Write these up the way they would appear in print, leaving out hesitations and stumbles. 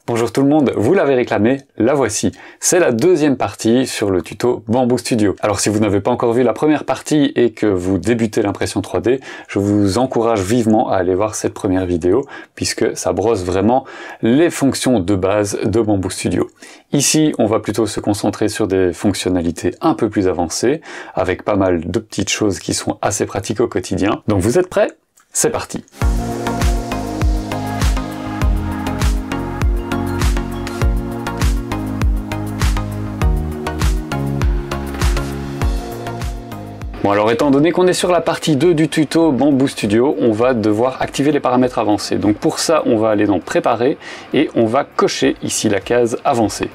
Bonjour tout le monde, vous l'avez réclamé, la voici. C'est la deuxième partie sur le tuto Bamboo Studio. Alors si vous n'avez pas encore vu la première partie et que vous débutez l'impression 3D, je vous encourage vivement à aller voir cette première vidéo puisque ça brosse vraiment les fonctions de base de Bamboo Studio. Ici, on va plutôt se concentrer sur des fonctionnalités un peu plus avancées avec pas mal de petites choses qui sont assez pratiques au quotidien. Donc vous êtes prêts? C'est parti! Bon alors étant donné qu'on est sur la partie 2 du tuto Bamboo Studio, on va devoir activer les paramètres avancés. Donc pour ça, on va aller dans Préparer et on va cocher ici la case Avancée.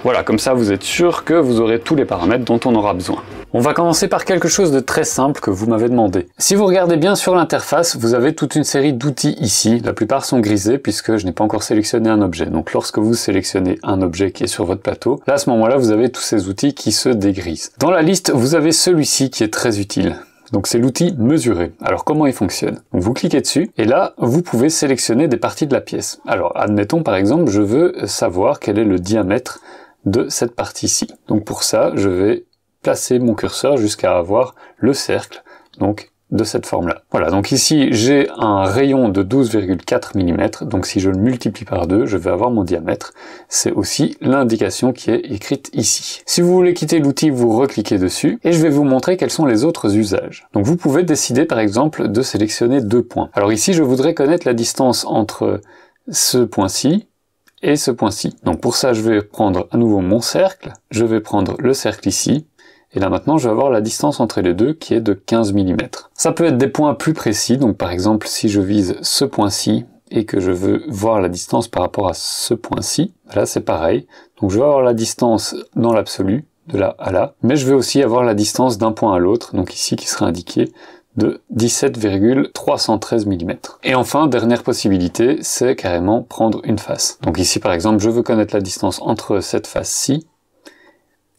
Voilà, comme ça vous êtes sûr que vous aurez tous les paramètres dont on aura besoin. On va commencer par quelque chose de très simple que vous m'avez demandé. Si vous regardez bien sur l'interface, vous avez toute une série d'outils ici. La plupart sont grisés puisque je n'ai pas encore sélectionné un objet. Donc lorsque vous sélectionnez un objet qui est sur votre plateau, là à ce moment-là vous avez tous ces outils qui se dégrisent. Dans la liste, vous avez celui-ci qui est très utile. Donc c'est l'outil Mesurer. Alors comment il fonctionne? Donc, vous cliquez dessus et là vous pouvez sélectionner des parties de la pièce. Alors admettons par exemple je veux savoir quel est le diamètre de cette partie-ci. Donc pour ça je vais placer mon curseur jusqu'à avoir le cercle, donc de cette forme-là. Voilà, donc ici j'ai un rayon de 12,4 mm, donc si je le multiplie par 2, je vais avoir mon diamètre. C'est aussi l'indication qui est écrite ici. Si vous voulez quitter l'outil, vous recliquez dessus, et je vais vous montrer quels sont les autres usages. Donc vous pouvez décider par exemple de sélectionner deux points. Alors ici je voudrais connaître la distance entre ce point-ci et ce point-ci. Donc pour ça je vais prendre à nouveau mon cercle, je vais prendre le cercle ici, et là maintenant, je vais avoir la distance entre les deux qui est de 15 mm. Ça peut être des points plus précis, donc par exemple, si je vise ce point-ci et que je veux voir la distance par rapport à ce point-ci, là c'est pareil. Donc je vais avoir la distance dans l'absolu, de là à là, mais je vais aussi avoir la distance d'un point à l'autre, donc ici qui sera indiqué de 17,313 mm. Et enfin, dernière possibilité, c'est carrément prendre une face. Donc ici par exemple, je veux connaître la distance entre cette face-ci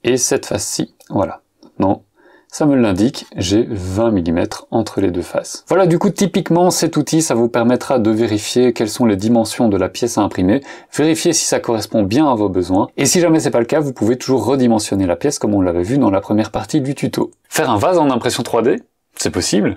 et cette face-ci. Voilà. Non, ça me l'indique, j'ai 20 mm entre les deux faces. Voilà, du coup, typiquement, cet outil, ça vous permettra de vérifier quelles sont les dimensions de la pièce à imprimer, vérifier si ça correspond bien à vos besoins, et si jamais c'est pas le cas, vous pouvez toujours redimensionner la pièce comme on l'avait vu dans la première partie du tuto. Faire un vase en impression 3D, c'est possible.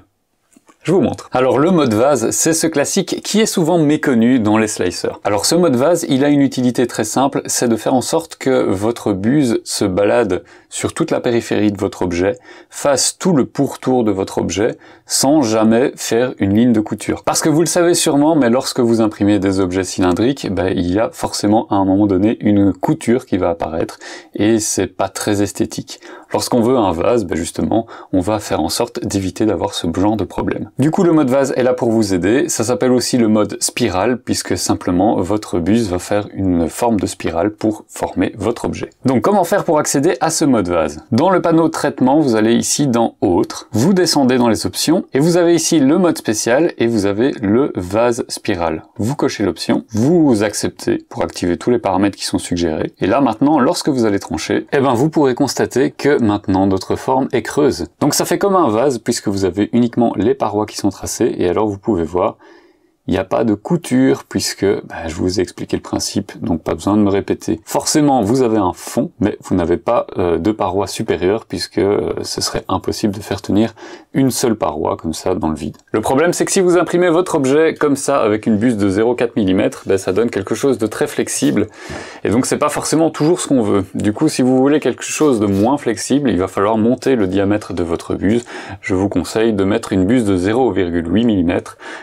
Je vous montre. Alors le mode vase, c'est ce classique qui est souvent méconnu dans les slicers. Alors ce mode vase, il a une utilité très simple, c'est de faire en sorte que votre buse se balade sur toute la périphérie de votre objet, fasse tout le pourtour de votre objet, sans jamais faire une ligne de couture. Parce que vous le savez sûrement, mais lorsque vous imprimez des objets cylindriques, il y a forcément à un moment donné une couture qui va apparaître, et c'est pas très esthétique. Lorsqu'on veut un vase, justement, on va faire en sorte d'éviter d'avoir ce genre de problème. Du coup, le mode vase est là pour vous aider. Ça s'appelle aussi le mode spirale, puisque simplement, votre buse va faire une forme de spirale pour former votre objet. Donc, comment faire pour accéder à ce mode vase? Dans le panneau traitement, vous allez ici dans Autres, vous descendez dans les options, et vous avez ici le mode spécial, et vous avez le vase spirale. Vous cochez l'option, vous acceptez pour activer tous les paramètres qui sont suggérés, et là, maintenant, lorsque vous allez trancher, vous pourrez constater que maintenant, notre forme est creuse. Donc ça fait comme un vase, puisque vous avez uniquement les parois qui sont tracées, et alors vous pouvez voir, il n'y a pas de couture, puisque je vous ai expliqué le principe, donc pas besoin de me répéter. Forcément, vous avez un fond, mais vous n'avez pas de paroi supérieure, puisque ce serait impossible de faire tenir une seule paroi comme ça dans le vide. Le problème, c'est que si vous imprimez votre objet comme ça, avec une buse de 0,4 mm, ça donne quelque chose de très flexible, et donc c'est pas forcément toujours ce qu'on veut. Du coup, si vous voulez quelque chose de moins flexible, il va falloir monter le diamètre de votre buse. Je vous conseille de mettre une buse de 0,8 mm,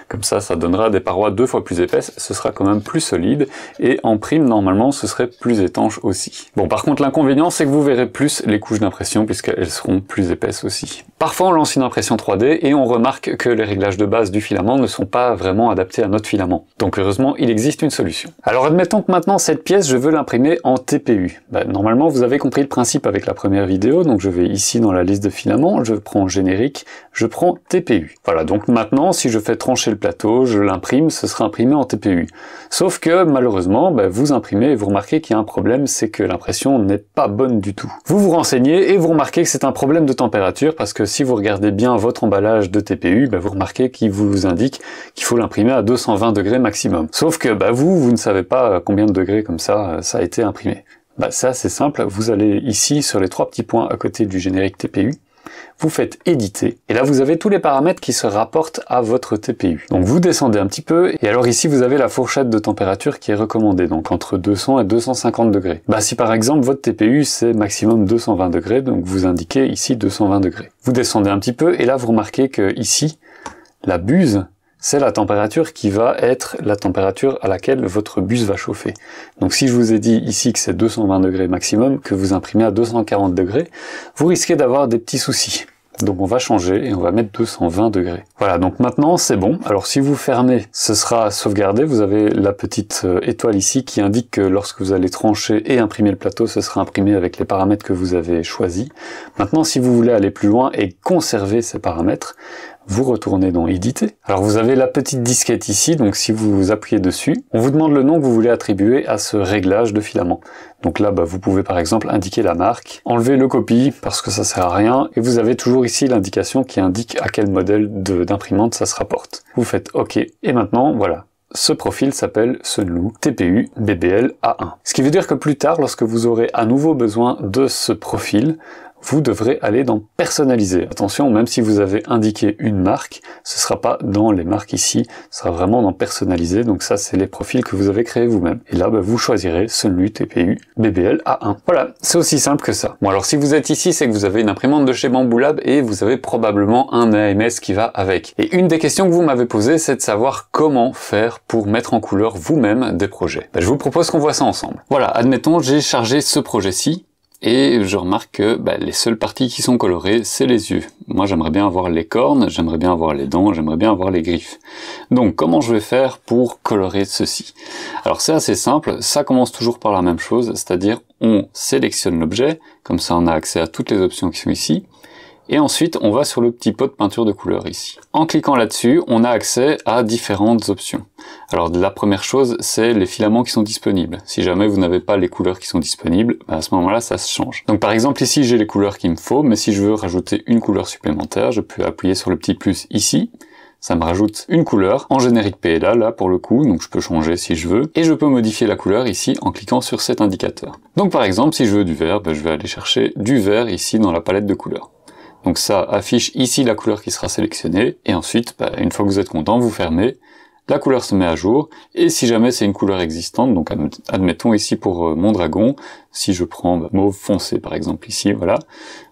comme ça donnera des parois 2 fois plus épaisses, ce sera quand même plus solide, et en prime, normalement, ce serait plus étanche aussi. Bon, par contre, l'inconvénient, c'est que vous verrez plus les couches d'impression, puisqu'elles seront plus épaisses aussi. Parfois, on lance une impression 3D, et on remarque que les réglages de base du filament ne sont pas vraiment adaptés à notre filament. Donc, heureusement, il existe une solution. Alors, admettons que maintenant, cette pièce, je veux l'imprimer en TPU. Normalement, vous avez compris le principe avec la première vidéo, donc je vais ici dans la liste de filaments, je prends générique, je prends TPU. Voilà, donc maintenant, si je fais trancher le plateau, je l'imprime imprime, ce sera imprimé en TPU. Sauf que malheureusement, vous imprimez et vous remarquez qu'il y a un problème, c'est que l'impression n'est pas bonne du tout. Vous vous renseignez et vous remarquez que c'est un problème de température, parce que si vous regardez bien votre emballage de TPU, vous remarquez qu'il vous indique qu'il faut l'imprimer à 220 degrés maximum. Sauf que vous ne savez pas combien de degrés comme ça a été imprimé. Ça c'est simple, vous allez ici sur les 3 petits points à côté du générique TPU, vous faites éditer, et là vous avez tous les paramètres qui se rapportent à votre TPU. Donc vous descendez un petit peu, et alors ici vous avez la fourchette de température qui est recommandée, donc entre 200 et 250 degrés. Si par exemple votre TPU c'est maximum 220 degrés, donc vous indiquez ici 220 degrés. Vous descendez un petit peu, et là vous remarquez que ici, la buse, c'est la température qui va être la température à laquelle votre buse va chauffer. Donc si je vous ai dit ici que c'est 220 degrés maximum, que vous imprimez à 240 degrés, vous risquez d'avoir des petits soucis. Donc on va changer et on va mettre 220 degrés. Voilà, donc maintenant c'est bon. Alors si vous fermez, ce sera sauvegardé. Vous avez la petite étoile ici qui indique que lorsque vous allez trancher et imprimer le plateau, ce sera imprimé avec les paramètres que vous avez choisis. Maintenant, si vous voulez aller plus loin et conserver ces paramètres, vous retournez dans éditer. Alors vous avez la petite disquette ici, donc si vous appuyez dessus, on vous demande le nom que vous voulez attribuer à ce réglage de filament. Donc là, vous pouvez par exemple indiquer la marque, enlever le copie parce que ça sert à rien, et vous avez toujours ici l'indication qui indique à quel modèle d'imprimante ça se rapporte. Vous faites OK, et maintenant, voilà. Ce profil s'appelle Sunlu TPU BBL A1. Ce qui veut dire que plus tard, lorsque vous aurez à nouveau besoin de ce profil, vous devrez aller dans personnaliser. Attention, même si vous avez indiqué une marque, ce ne sera pas dans les marques ici, ce sera vraiment dans personnaliser. Donc ça, c'est les profils que vous avez créés vous-même. Et là, vous choisirez Sunlu TPU BBL A1. Voilà, c'est aussi simple que ça. Bon, alors si vous êtes ici, c'est que vous avez une imprimante de chez Bambu Lab et vous avez probablement un AMS qui va avec. Et une des questions que vous m'avez posées, c'est de savoir comment faire pour mettre en couleur vous-même des projets. Je vous propose qu'on voit ça ensemble. Voilà, admettons, j'ai chargé ce projet-ci. Et je remarque que les seules parties qui sont colorées, c'est les yeux. Moi, j'aimerais bien avoir les cornes, j'aimerais bien avoir les dents, j'aimerais bien avoir les griffes. Donc, comment je vais faire pour colorer ceci? Alors, c'est assez simple, ça commence toujours par la même chose, c'est-à-dire on sélectionne l'objet, comme ça on a accès à toutes les options qui sont ici. Et ensuite, on va sur le petit pot de peinture de couleur ici. En cliquant là-dessus, on a accès à différentes options. Alors la première chose, c'est les filaments qui sont disponibles. Si jamais vous n'avez pas les couleurs qui sont disponibles, à ce moment-là, ça se change. Donc par exemple ici, j'ai les couleurs qu'il me faut, mais si je veux rajouter une couleur supplémentaire, je peux appuyer sur le petit plus ici. Ça me rajoute une couleur en générique PLA, là pour le coup, donc je peux changer si je veux. Et je peux modifier la couleur ici en cliquant sur cet indicateur. Donc par exemple, si je veux du vert, je vais aller chercher du vert ici dans la palette de couleurs. Donc ça affiche ici la couleur qui sera sélectionnée, et ensuite, une fois que vous êtes content, vous fermez, la couleur se met à jour, et si jamais c'est une couleur existante, donc admettons ici pour mon dragon, si je prends mauve foncé par exemple ici, voilà,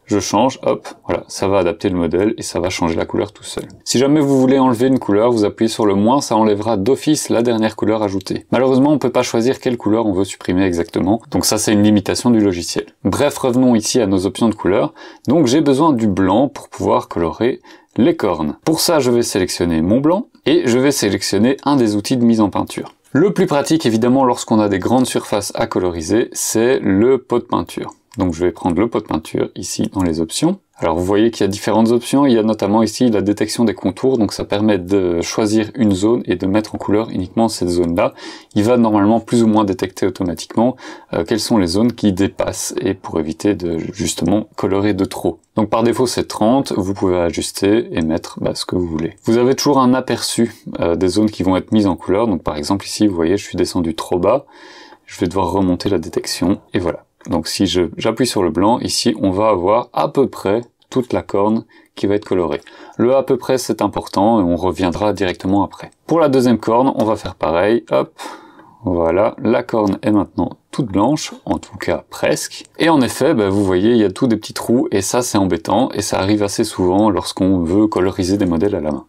je change, hop, voilà, ça va adapter le modèle et ça va changer la couleur tout seul. Si jamais vous voulez enlever une couleur, vous appuyez sur le moins, ça enlèvera d'office la dernière couleur ajoutée. Malheureusement, on peut pas choisir quelle couleur on veut supprimer exactement, donc ça c'est une limitation du logiciel. Bref, revenons ici à nos options de couleurs. Donc j'ai besoin du blanc pour pouvoir colorer les cornes. Pour ça, je vais sélectionner mon blanc et je vais sélectionner un des outils de mise en peinture. Le plus pratique, évidemment, lorsqu'on a des grandes surfaces à coloriser, c'est le pot de peinture. Donc je vais prendre le pot de peinture ici dans les options. Alors vous voyez qu'il y a différentes options, il y a notamment ici la détection des contours, donc ça permet de choisir une zone et de mettre en couleur uniquement cette zone-là. Il va normalement plus ou moins détecter automatiquement quelles sont les zones qui dépassent, et pour éviter de justement colorer de trop. Donc par défaut c'est 30, vous pouvez ajuster et mettre ce que vous voulez. Vous avez toujours un aperçu des zones qui vont être mises en couleur, donc par exemple ici vous voyez je suis descendu trop bas, je vais devoir remonter la détection, et voilà. Donc si j'appuie sur le blanc, ici on va avoir à peu près toute la corne qui va être colorée. Le à peu près c'est important et on reviendra directement après. Pour la deuxième corne, on va faire pareil, hop, voilà, la corne est maintenant toute blanche, en tout cas presque. Et en effet, vous voyez, il y a tous des petits trous et ça c'est embêtant et ça arrive assez souvent lorsqu'on veut coloriser des modèles à la main.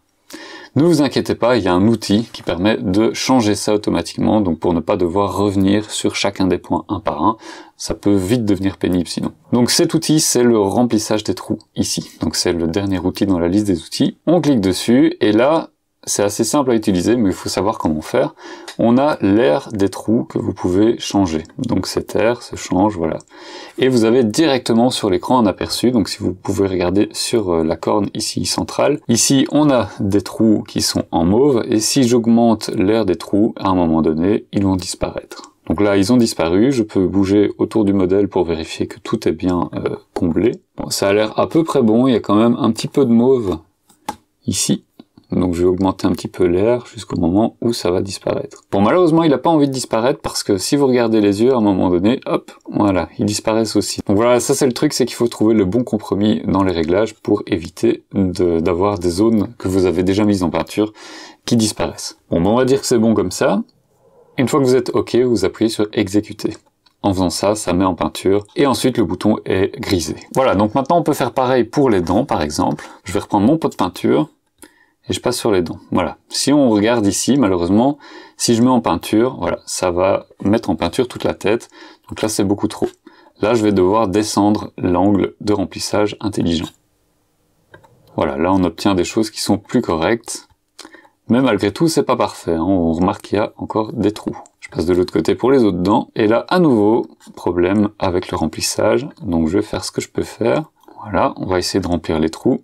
Ne vous inquiétez pas, il y a un outil qui permet de changer ça automatiquement, donc pour ne pas devoir revenir sur chacun des points un par un, ça peut vite devenir pénible sinon. Donc cet outil, c'est le remplissage des trous ici. Donc c'est le dernier outil dans la liste des outils. On clique dessus et là, c'est assez simple à utiliser, mais il faut savoir comment faire. On a l'air des trous que vous pouvez changer. Donc cet air se change, voilà. Et vous avez directement sur l'écran un aperçu, donc si vous pouvez regarder sur la corne ici centrale. Ici, on a des trous qui sont en mauve, et si j'augmente l'air des trous, à un moment donné, ils vont disparaître. Donc là, ils ont disparu, je peux bouger autour du modèle pour vérifier que tout est bien comblé. Bon, ça a l'air à peu près bon, il y a quand même un petit peu de mauve ici. Donc je vais augmenter un petit peu l'air jusqu'au moment où ça va disparaître. Bon, malheureusement, il n'a pas envie de disparaître parce que si vous regardez les yeux, à un moment donné, hop, voilà, ils disparaissent aussi. Donc voilà, ça c'est le truc, c'est qu'il faut trouver le bon compromis dans les réglages pour éviter d'avoir des zones que vous avez déjà mises en peinture qui disparaissent. Bon, ben on va dire que c'est bon comme ça. Une fois que vous êtes OK, vous appuyez sur exécuter. En faisant ça, ça met en peinture et ensuite le bouton est grisé. Voilà, donc maintenant on peut faire pareil pour les dents par exemple. Je vais reprendre mon pot de peinture et je passe sur les dents. Voilà. Si on regarde ici, malheureusement, si je mets en peinture, voilà, ça va mettre en peinture toute la tête. Donc là, c'est beaucoup trop. Là, je vais devoir descendre l'angle de remplissage intelligent. Voilà, là on obtient des choses qui sont plus correctes. Mais malgré tout, c'est pas parfait, hein. On remarque qu'il y a encore des trous. Je passe de l'autre côté pour les autres dents. Et là, à nouveau, problème avec le remplissage. Donc je vais faire ce que je peux faire. Voilà, on va essayer de remplir les trous.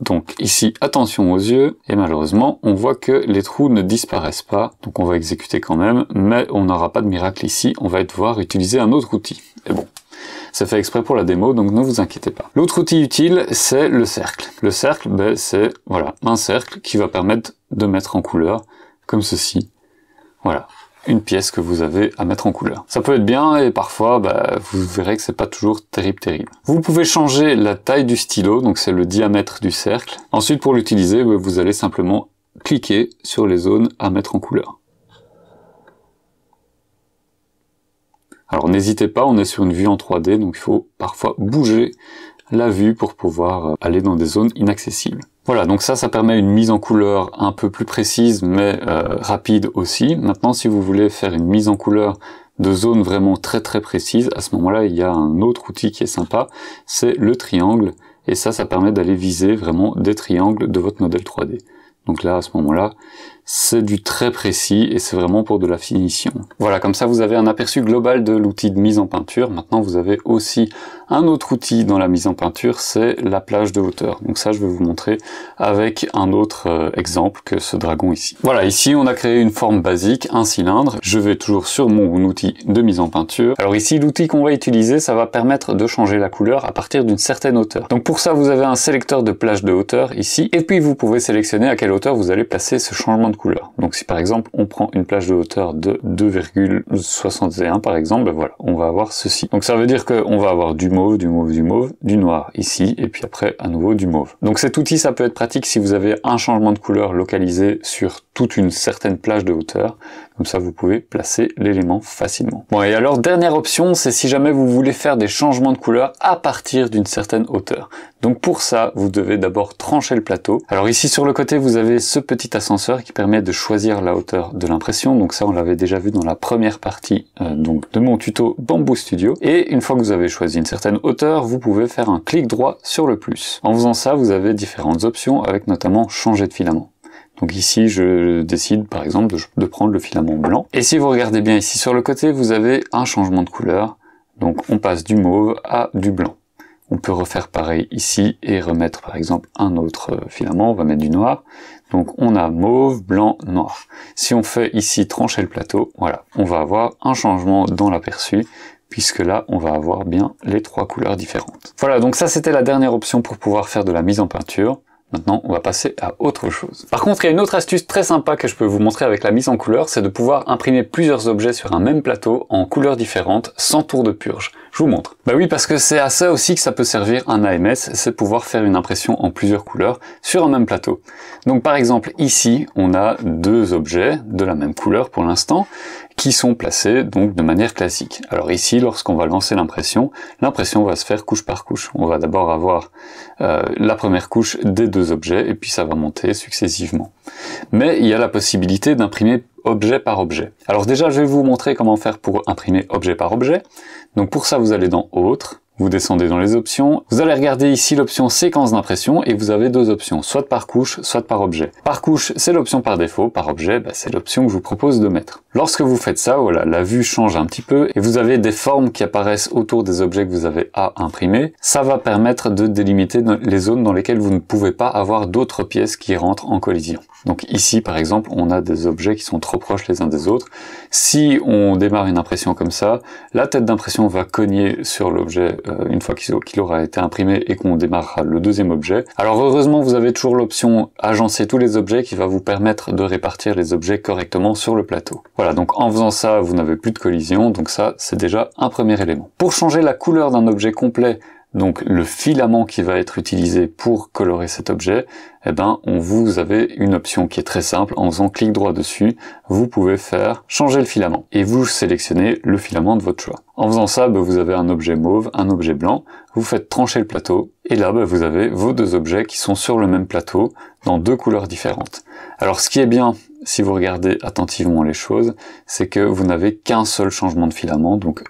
Donc ici, attention aux yeux. Et malheureusement, on voit que les trous ne disparaissent pas. Donc on va exécuter quand même. Mais on n'aura pas de miracle ici. On va devoir utiliser un autre outil. Et bon, c'est fait exprès pour la démo, donc ne vous inquiétez pas. L'autre outil utile, c'est le cercle. Le cercle, ben, c'est voilà, un cercle qui va permettre de mettre en couleur, comme ceci. Voilà, une pièce que vous avez à mettre en couleur. Ça peut être bien et parfois, ben, vous verrez que c'est pas toujours terrible. Vous pouvez changer la taille du stylo, donc c'est le diamètre du cercle. Ensuite, pour l'utiliser, ben, vous allez simplement cliquer sur les zones à mettre en couleur. Alors n'hésitez pas, on est sur une vue en 3D, donc il faut parfois bouger la vue pour pouvoir aller dans des zones inaccessibles. Voilà, donc ça permet une mise en couleur un peu plus précise, mais rapide aussi. Maintenant, si vous voulez faire une mise en couleur de zones vraiment très précises, à ce moment-là, il y a un autre outil qui est sympa, c'est le triangle, et ça permet d'aller viser vraiment des triangles de votre modèle 3D. Donc là, à ce moment-là, c'est du très précis et c'est vraiment pour de la finition. Voilà, comme ça vous avez un aperçu global de l'outil de mise en peinture. Maintenant vous avez aussi un autre outil dans la mise en peinture, c'est la plage de hauteur. Donc ça je vais vous montrer avec un autre exemple que ce dragon ici. Voilà, ici on a créé une forme basique, un cylindre. Je vais toujours sur mon outil de mise en peinture. Alors ici l'outil qu'on va utiliser, ça va permettre de changer la couleur à partir d'une certaine hauteur. Donc pour ça vous avez un sélecteur de plage de hauteur ici, et puis vous pouvez sélectionner à quelle hauteur vous allez placer ce changement de couleur. Donc si par exemple on prend une plage de hauteur de 2,61 par exemple, ben voilà, on va avoir ceci. Donc ça veut dire qu'on va avoir du mauve, du mauve, du mauve, du noir ici, et puis après à nouveau du mauve. Donc cet outil ça peut être pratique si vous avez un changement de couleur localisé sur toute une certaine plage de hauteur. Comme ça vous pouvez placer l'élément facilement. Bon, et alors dernière option, c'est si jamais vous voulez faire des changements de couleur à partir d'une certaine hauteur. Donc pour ça, vous devez d'abord trancher le plateau. Alors ici sur le côté, vous avez ce petit ascenseur qui permet de choisir la hauteur de l'impression. Donc ça, on l'avait déjà vu dans la première partie donc de mon tuto Bamboo Studio. Et une fois que vous avez choisi une certaine hauteur, vous pouvez faire un clic droit sur le plus. En faisant ça, vous avez différentes options avec notamment changer de filament. Donc ici, je décide par exemple de prendre le filament blanc. Et si vous regardez bien ici sur le côté, vous avez un changement de couleur. Donc on passe du mauve à du blanc. On peut refaire pareil ici et remettre par exemple un autre filament, on va mettre du noir. Donc on a mauve, blanc, noir. Si on fait ici trancher le plateau, voilà, on va avoir un changement dans l'aperçu, puisque là on va avoir bien les trois couleurs différentes. Voilà, donc ça c'était la dernière option pour pouvoir faire de la mise en peinture. Maintenant, on va passer à autre chose. Par contre, il y a une autre astuce très sympa que je peux vous montrer avec la mise en couleur, c'est de pouvoir imprimer plusieurs objets sur un même plateau en couleurs différentes, sans tour de purge. Je vous montre. Bah oui, parce que c'est à ça aussi que ça peut servir un AMS, c'est de pouvoir faire une impression en plusieurs couleurs sur un même plateau. Donc par exemple, ici, on a deux objets de la même couleur pour l'instant, qui sont placés donc de manière classique. Alors ici, lorsqu'on va lancer l'impression va se faire couche par couche. On va d'abord avoir la première couche des deux objets, et puis ça va monter successivement. Mais il y a la possibilité d'imprimer objet par objet. Alors déjà, je vais vous montrer comment faire pour imprimer objet par objet. Donc pour ça, vous allez dans Autre, Vous descendez dans les options, vous allez regarder ici l'option séquence d'impression et vous avez deux options, soit par couche, soit par objet. Par couche, c'est l'option par défaut, par objet, c'est l'option que je vous propose de mettre. Lorsque vous faites ça, voilà, la vue change un petit peu et vous avez des formes qui apparaissent autour des objets que vous avez à imprimer. Ça va permettre de délimiter les zones dans lesquelles vous ne pouvez pas avoir d'autres pièces qui rentrent en collision. Donc ici, par exemple, on a des objets qui sont trop proches les uns des autres. Si on démarre une impression comme ça, la tête d'impression va cogner sur l'objet une fois qu'il aura été imprimé et qu'on démarrera le deuxième objet. Alors heureusement, vous avez toujours l'option agencer tous les objets qui va vous permettre de répartir les objets correctement sur le plateau. Voilà, donc en faisant ça, vous n'avez plus de collision, donc ça, c'est déjà un premier élément. Pour changer la couleur d'un objet complet, donc le filament qui va être utilisé pour colorer cet objet, vous avez une option qui est très simple. En faisant clic droit dessus, vous pouvez faire changer le filament et vous sélectionnez le filament de votre choix. En faisant ça, vous avez un objet mauve, un objet blanc, vous faites trancher le plateau et là vous avez vos deux objets qui sont sur le même plateau dans deux couleurs différentes. Alors ce qui est bien, si vous regardez attentivement les choses, c'est que vous n'avez qu'un seul changement de filament. Donc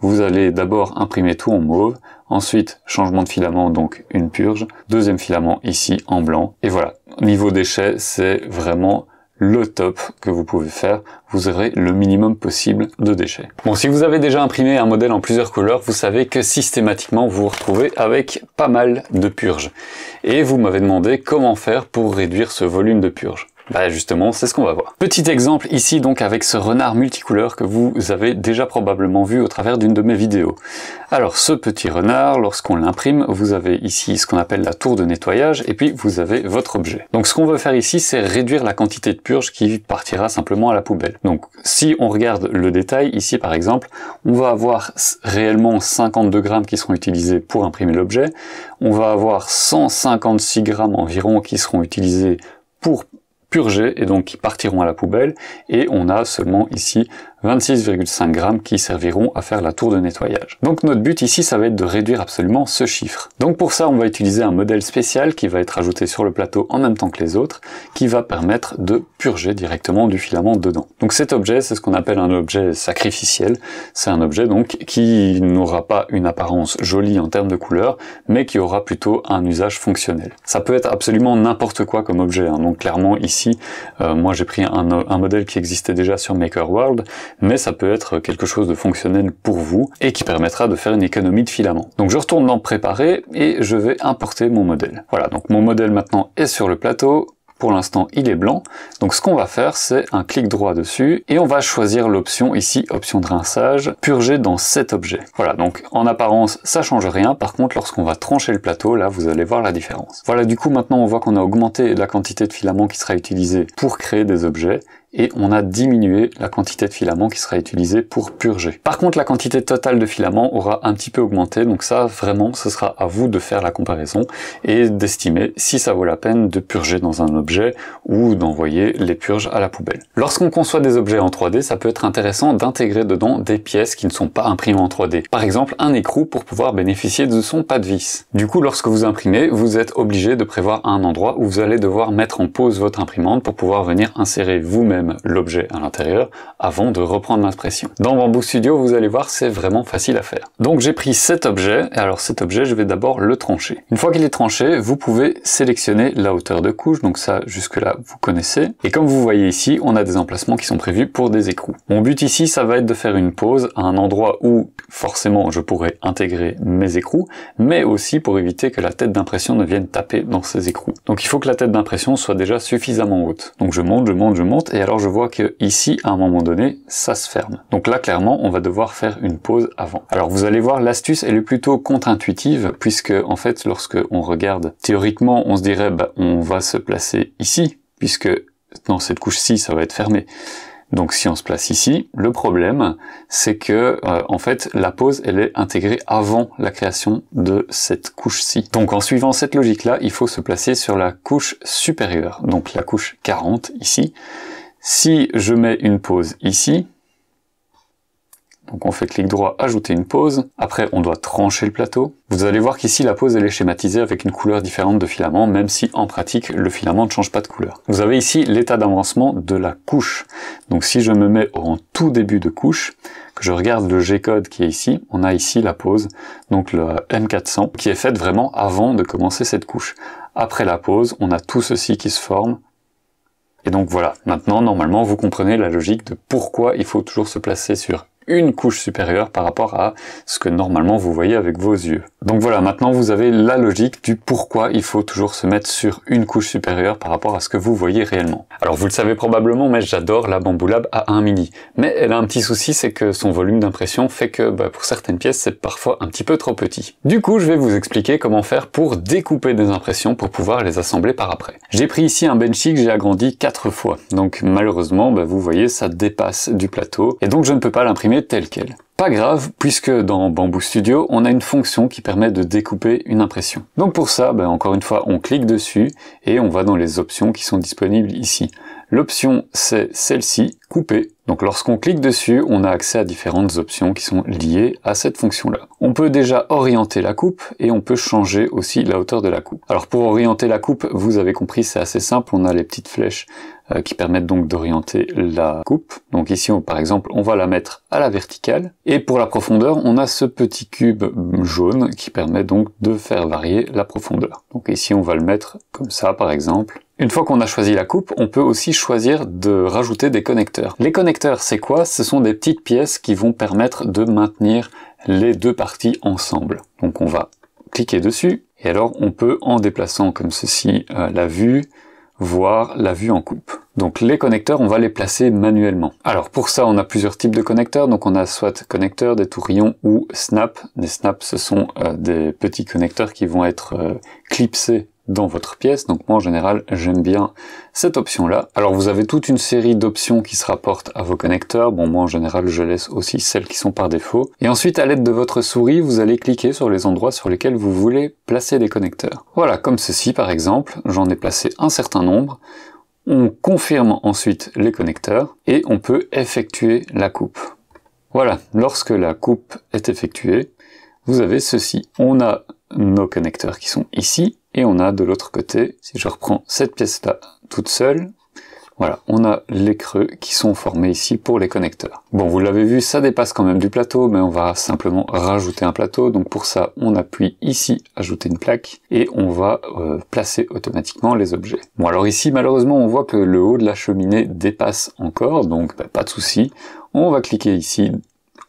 vous allez d'abord imprimer tout en mauve, ensuite changement de filament, donc une purge, deuxième filament ici en blanc, et voilà. Niveau déchets, c'est vraiment le top que vous pouvez faire, vous aurez le minimum possible de déchets. Bon, si vous avez déjà imprimé un modèle en plusieurs couleurs, vous savez que systématiquement vous vous retrouvez avec pas mal de purges. Et vous m'avez demandé comment faire pour réduire ce volume de purge. Justement, c'est ce qu'on va voir. Petit exemple ici donc avec ce renard multicouleur que vous avez déjà probablement vu au travers d'une de mes vidéos. Alors ce petit renard, lorsqu'on l'imprime, vous avez ici ce qu'on appelle la tour de nettoyage et puis vous avez votre objet. Donc ce qu'on veut faire ici, c'est réduire la quantité de purge qui partira simplement à la poubelle. Donc si on regarde le détail, ici par exemple, on va avoir réellement 52 grammes qui seront utilisés pour imprimer l'objet. On va avoir 156 grammes environ qui seront utilisés pour purger et donc qui partiront à la poubelle, et on a seulement ici 26,5 grammes qui serviront à faire la tour de nettoyage. Donc notre but ici, ça va être de réduire absolument ce chiffre. Donc pour ça, on va utiliser un modèle spécial qui va être ajouté sur le plateau en même temps que les autres, qui va permettre de purger directement du filament dedans. Donc cet objet, c'est ce qu'on appelle un objet sacrificiel. C'est un objet donc qui n'aura pas une apparence jolie en termes de couleur, mais qui aura plutôt un usage fonctionnel. Ça peut être absolument n'importe quoi comme objet, hein. Donc clairement ici, moi j'ai pris un modèle qui existait déjà sur MakerWorld, mais ça peut être quelque chose de fonctionnel pour vous et qui permettra de faire une économie de filament. Donc je retourne dans préparer et je vais importer mon modèle. Voilà, donc mon modèle maintenant est sur le plateau. Pour l'instant, il est blanc. Donc ce qu'on va faire, c'est un clic droit dessus et on va choisir l'option ici, option de rinçage, purger dans cet objet. Voilà, donc en apparence, ça change rien. Par contre, lorsqu'on va trancher le plateau, là, vous allez voir la différence. Voilà, du coup, maintenant, on voit qu'on a augmenté la quantité de filament qui sera utilisée pour créer des objets. Et on a diminué la quantité de filament qui sera utilisée pour purger. Par contre, la quantité totale de filament aura un petit peu augmenté, donc ça, vraiment, ce sera à vous de faire la comparaison et d'estimer si ça vaut la peine de purger dans un objet ou d'envoyer les purges à la poubelle. Lorsqu'on conçoit des objets en 3D, ça peut être intéressant d'intégrer dedans des pièces qui ne sont pas imprimées en 3D. Par exemple, un écrou pour pouvoir bénéficier de son pas de vis. Du coup, lorsque vous imprimez, vous êtes obligé de prévoir un endroit où vous allez devoir mettre en pause votre imprimante pour pouvoir venir insérer vous-même l'objet à l'intérieur avant de reprendre l'impression. Dans Bamboo Studio, vous allez voir, c'est vraiment facile à faire. Donc j'ai pris cet objet, et alors cet objet, je vais d'abord le trancher. Une fois qu'il est tranché, vous pouvez sélectionner la hauteur de couche, donc ça, jusque-là, vous connaissez. Et comme vous voyez ici, on a des emplacements qui sont prévus pour des écrous. Mon but ici, ça va être de faire une pause à un endroit où, forcément, je pourrais intégrer mes écrous, mais aussi pour éviter que la tête d'impression ne vienne taper dans ces écrous. Donc il faut que la tête d'impression soit déjà suffisamment haute. Donc je monte, je monte, je monte, et alors je vois que ici, à un moment donné, ça se ferme. Donc là, clairement, on va devoir faire une pause avant. Alors vous allez voir, l'astuce, elle est plutôt contre-intuitive, puisque en fait, lorsque on regarde, théoriquement, on se dirait, on va se placer ici, puisque dans cette couche-ci, ça va être fermé. Donc si on se place ici, le problème, c'est que en fait, la pause, elle est intégrée avant la création de cette couche-ci. Donc en suivant cette logique-là, il faut se placer sur la couche supérieure, donc la couche 40 ici. Si je mets une pause ici, Donc on fait clic droit, ajouter une pose. Après, on doit trancher le plateau. Vous allez voir qu'ici, la pose, elle est schématisée avec une couleur différente de filament, même si en pratique, le filament ne change pas de couleur. Vous avez ici l'état d'avancement de la couche. Donc si je me mets en tout début de couche, que je regarde le G-code qui est ici, on a ici la pose, donc le M400, qui est faite vraiment avant de commencer cette couche. Après la pose, on a tout ceci qui se forme. Et donc voilà, maintenant, normalement, vous comprenez la logique de pourquoi il faut toujours se placer sur une couche supérieure par rapport à ce que normalement vous voyez avec vos yeux. Donc voilà, maintenant vous avez la logique du pourquoi il faut toujours se mettre sur une couche supérieure par rapport à ce que vous voyez réellement. Alors vous le savez probablement, mais j'adore la Bambu Lab A1 Mini. Mais elle a un petit souci, c'est que son volume d'impression fait que pour certaines pièces c'est parfois un petit peu trop petit. Du coup, je vais vous expliquer comment faire pour découper des impressions pour pouvoir les assembler par après. J'ai pris ici un Benchy que j'ai agrandi 4 fois. Donc malheureusement, vous voyez, ça dépasse du plateau et donc je ne peux pas l'imprimer tel quel. Pas grave, puisque dans Bambu Studio, on a une fonction qui permet de découper une impression. Donc pour ça, encore une fois, on clique dessus et on va dans les options qui sont disponibles ici. L'option, c'est celle-ci, couper. Donc lorsqu'on clique dessus, on a accès à différentes options qui sont liées à cette fonction-là. On peut déjà orienter la coupe et on peut changer aussi la hauteur de la coupe. Alors pour orienter la coupe, vous avez compris, c'est assez simple. On a les petites flèches qui permettent donc d'orienter la coupe. Donc ici, par exemple, on va la mettre à la verticale. Et pour la profondeur, on a ce petit cube jaune qui permet donc de faire varier la profondeur. Donc ici, on va le mettre comme ça, par exemple. Une fois qu'on a choisi la coupe, on peut aussi choisir de rajouter des connecteurs. Les connecteurs, c'est quoi? Ce sont des petites pièces qui vont permettre de maintenir les deux parties ensemble. Donc on va cliquer dessus, et alors on peut, en déplaçant comme ceci la vue, voir la vue en coupe. Donc les connecteurs, on va les placer manuellement. Alors pour ça, on a plusieurs types de connecteurs. Donc on a soit connecteurs, des tourillons ou snap. Des snaps, ce sont des petits connecteurs qui vont être clipsés dans votre pièce. Donc moi en général j'aime bien cette option là. Alors vous avez toute une série d'options qui se rapportent à vos connecteurs. Bon, moi en général je laisse aussi celles qui sont par défaut. Et ensuite à l'aide de votre souris, vous allez cliquer sur les endroits sur lesquels vous voulez placer des connecteurs. Voilà, comme ceci par exemple, j'en ai placé un certain nombre. On confirme ensuite les connecteurs et on peut effectuer la coupe. Voilà, lorsque la coupe est effectuée, vous avez ceci. On a nos connecteurs qui sont ici, et on a de l'autre côté, si je reprends cette pièce-là toute seule, voilà, on a les creux qui sont formés ici pour les connecteurs. Bon, vous l'avez vu, ça dépasse quand même du plateau, mais on va simplement rajouter un plateau. Donc pour ça, on appuie ici, ajouter une plaque, et on va placer automatiquement les objets. Bon, alors ici, malheureusement, on voit que le haut de la cheminée dépasse encore, donc pas de souci. On va cliquer ici,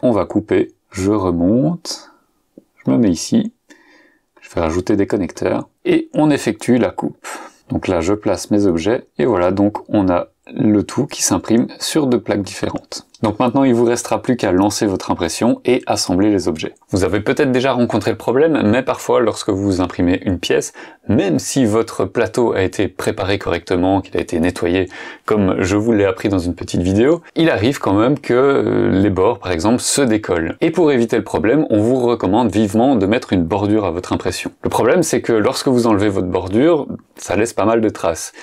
on va couper, je remonte, je me mets ici, je vais rajouter des connecteurs, et on effectue la coupe. Donc là, je place mes objets, et voilà, donc on a le tout qui s'imprime sur deux plaques différentes. Donc maintenant, il vous restera plus qu'à lancer votre impression et assembler les objets. Vous avez peut-être déjà rencontré le problème, mais parfois, lorsque vous imprimez une pièce, même si votre plateau a été préparé correctement, qu'il a été nettoyé, comme je vous l'ai appris dans une petite vidéo, il arrive quand même que les bords, par exemple, se décollent. Et pour éviter le problème, on vous recommande vivement de mettre une bordure à votre impression. Le problème, c'est que lorsque vous enlevez votre bordure, ça laisse pas mal de traces.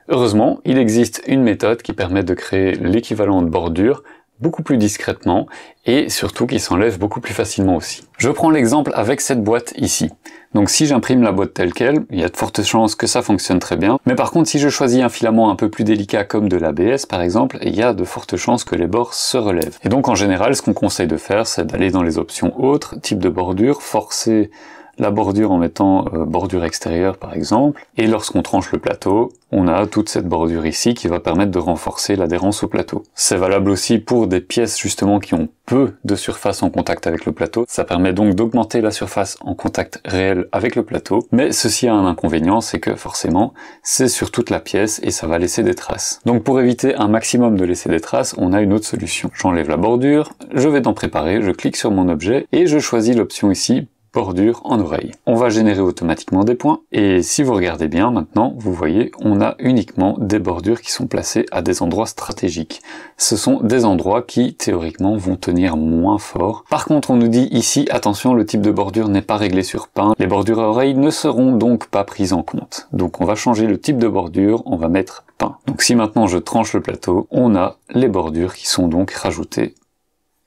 Heureusement, il existe une méthode qui permet de créer l'équivalent de bordure beaucoup plus discrètement et surtout qui s'enlève beaucoup plus facilement aussi. Je prends l'exemple avec cette boîte ici. Donc si j'imprime la boîte telle quelle, il y a de fortes chances que ça fonctionne très bien. Mais par contre, si je choisis un filament un peu plus délicat comme de l'ABS par exemple, il y a de fortes chances que les bords se relèvent. Et donc en général, ce qu'on conseille de faire, c'est d'aller dans les options autres, type de bordure, forcer la bordure en mettant bordure extérieure par exemple, et lorsqu'on tranche le plateau, on a toute cette bordure ici qui va permettre de renforcer l'adhérence au plateau. C'est valable aussi pour des pièces justement qui ont peu de surface en contact avec le plateau, ça permet donc d'augmenter la surface en contact réel avec le plateau, mais ceci a un inconvénient, c'est que forcément c'est sur toute la pièce et ça va laisser des traces. Donc pour éviter un maximum de laisser des traces, on a une autre solution. J'enlève la bordure, je vais dans préparer, je clique sur mon objet et je choisis l'option ici, bordure en oreille. On va générer automatiquement des points et si vous regardez bien maintenant, vous voyez, on a uniquement des bordures qui sont placées à des endroits stratégiques. Ce sont des endroits qui théoriquement vont tenir moins fort. Par contre, on nous dit ici, attention, le type de bordure n'est pas réglé sur pin. Les bordures à oreille ne seront donc pas prises en compte. Donc on va changer le type de bordure, on va mettre pin. Donc si maintenant je tranche le plateau, on a les bordures qui sont donc rajoutées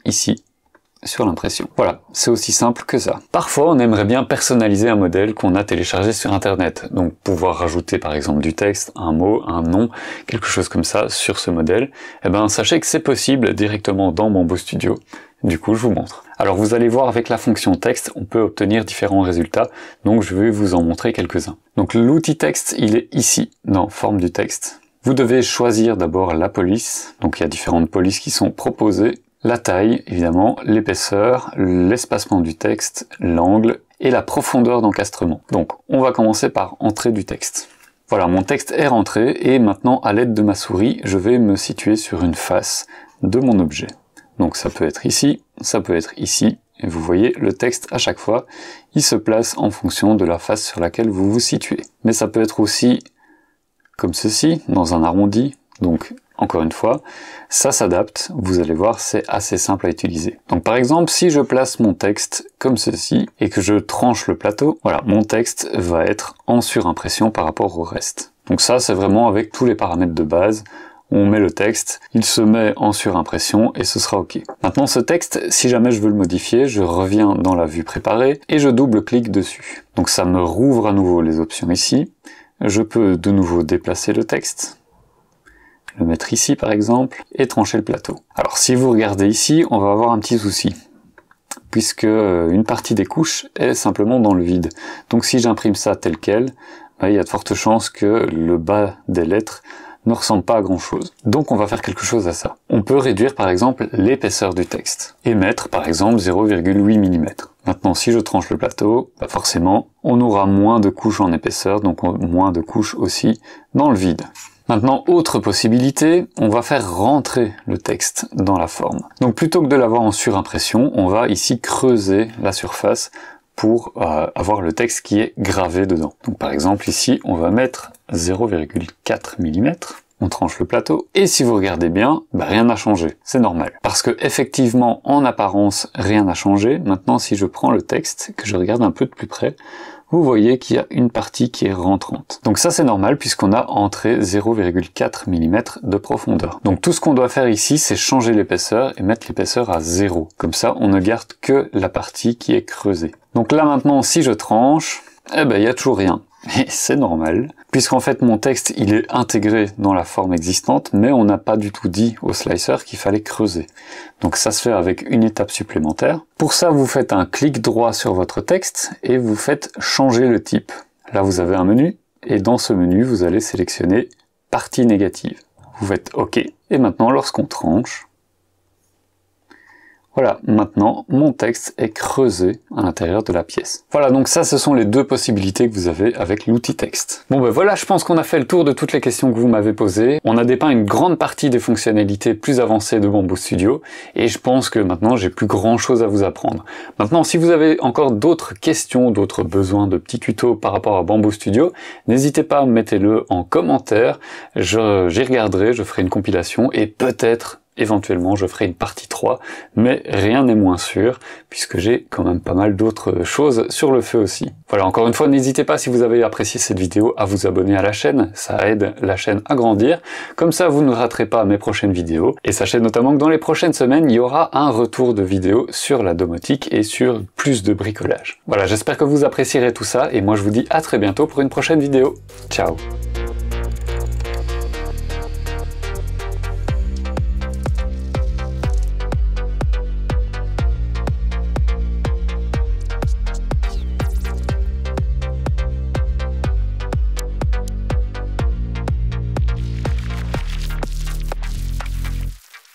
ici sur l'impression. Voilà, c'est aussi simple que ça. Parfois, on aimerait bien personnaliser un modèle qu'on a téléchargé sur Internet. Donc, pouvoir rajouter par exemple du texte, un mot, un nom, quelque chose comme ça sur ce modèle. Eh ben, sachez que c'est possible directement dans Bamboo Studio. Du coup, je vous montre. Alors, vous allez voir avec la fonction texte, on peut obtenir différents résultats. Donc, je vais vous en montrer quelques-uns. Donc, l'outil texte, il est ici, dans forme du texte. Vous devez choisir d'abord la police. Donc, il y a différentes polices qui sont proposées. La taille, évidemment, l'épaisseur, l'espacement du texte, l'angle et la profondeur d'encastrement. Donc, on va commencer par entrer du texte. Voilà, mon texte est rentré et maintenant, à l'aide de ma souris, je vais me situer sur une face de mon objet. Donc, ça peut être ici, ça peut être ici. Et vous voyez, le texte, à chaque fois, il se place en fonction de la face sur laquelle vous vous situez. Mais ça peut être aussi comme ceci, dans un arrondi. Donc, encore une fois, ça s'adapte, vous allez voir, c'est assez simple à utiliser. Donc par exemple, si je place mon texte comme ceci, et que je tranche le plateau, voilà, mon texte va être en surimpression par rapport au reste. Donc ça, c'est vraiment avec tous les paramètres de base, on met le texte, il se met en surimpression, et ce sera OK. Maintenant, ce texte, si jamais je veux le modifier, je reviens dans la vue préparée, et je double-clique dessus. Donc ça me rouvre à nouveau les options ici, je peux de nouveau déplacer le texte, le mettre ici par exemple, et trancher le plateau. Alors si vous regardez ici, on va avoir un petit souci, puisque une partie des couches est simplement dans le vide. Donc si j'imprime ça tel quel, il y a de fortes chances que le bas des lettres ne ressemble pas à grand chose. Donc on va faire quelque chose à ça. On peut réduire par exemple l'épaisseur du texte, et mettre par exemple 0,8 mm. Maintenant si je tranche le plateau, forcément on aura moins de couches en épaisseur, donc moins de couches aussi dans le vide. Maintenant, autre possibilité, on va faire rentrer le texte dans la forme. Donc plutôt que de l'avoir en surimpression, on va ici creuser la surface pour avoir le texte qui est gravé dedans. Donc par exemple ici, on va mettre 0,4 mm, on tranche le plateau, et si vous regardez bien, rien n'a changé, c'est normal. Parce que effectivement, en apparence, rien n'a changé. Maintenant, si je prends le texte, que je regarde un peu de plus près, vous voyez qu'il y a une partie qui est rentrante. Donc ça c'est normal puisqu'on a entré 0,4 mm de profondeur. Donc tout ce qu'on doit faire ici, c'est changer l'épaisseur et mettre l'épaisseur à 0. Comme ça, on ne garde que la partie qui est creusée. Donc là maintenant, si je tranche, il y a toujours rien. Et c'est normal, puisqu'en fait mon texte il est intégré dans la forme existante, mais on n'a pas du tout dit au slicer qu'il fallait creuser. Donc ça se fait avec une étape supplémentaire. Pour ça, vous faites un clic droit sur votre texte et vous faites changer le type. Là vous avez un menu, et dans ce menu vous allez sélectionner partie négative. Vous faites OK, et maintenant lorsqu'on tranche, voilà, maintenant, mon texte est creusé à l'intérieur de la pièce. Voilà, donc ça, ce sont les deux possibilités que vous avez avec l'outil texte. Bon voilà, je pense qu'on a fait le tour de toutes les questions que vous m'avez posées. On a dépeint une grande partie des fonctionnalités plus avancées de Bamboo Studio, et je pense que maintenant, j'ai plus grand chose à vous apprendre. Maintenant, si vous avez encore d'autres questions, d'autres besoins de petits tutos par rapport à Bamboo Studio, n'hésitez pas, mettez-le en commentaire, j'y regarderai, je ferai une compilation, et peut-être éventuellement je ferai une partie 3, mais rien n'est moins sûr, puisque j'ai quand même pas mal d'autres choses sur le feu aussi. Voilà, encore une fois, n'hésitez pas, si vous avez apprécié cette vidéo, à vous abonner à la chaîne, ça aide la chaîne à grandir, comme ça vous ne raterez pas mes prochaines vidéos, et sachez notamment que dans les prochaines semaines, il y aura un retour de vidéos sur la domotique et sur plus de bricolage. Voilà, j'espère que vous apprécierez tout ça, et moi je vous dis à très bientôt pour une prochaine vidéo. Ciao!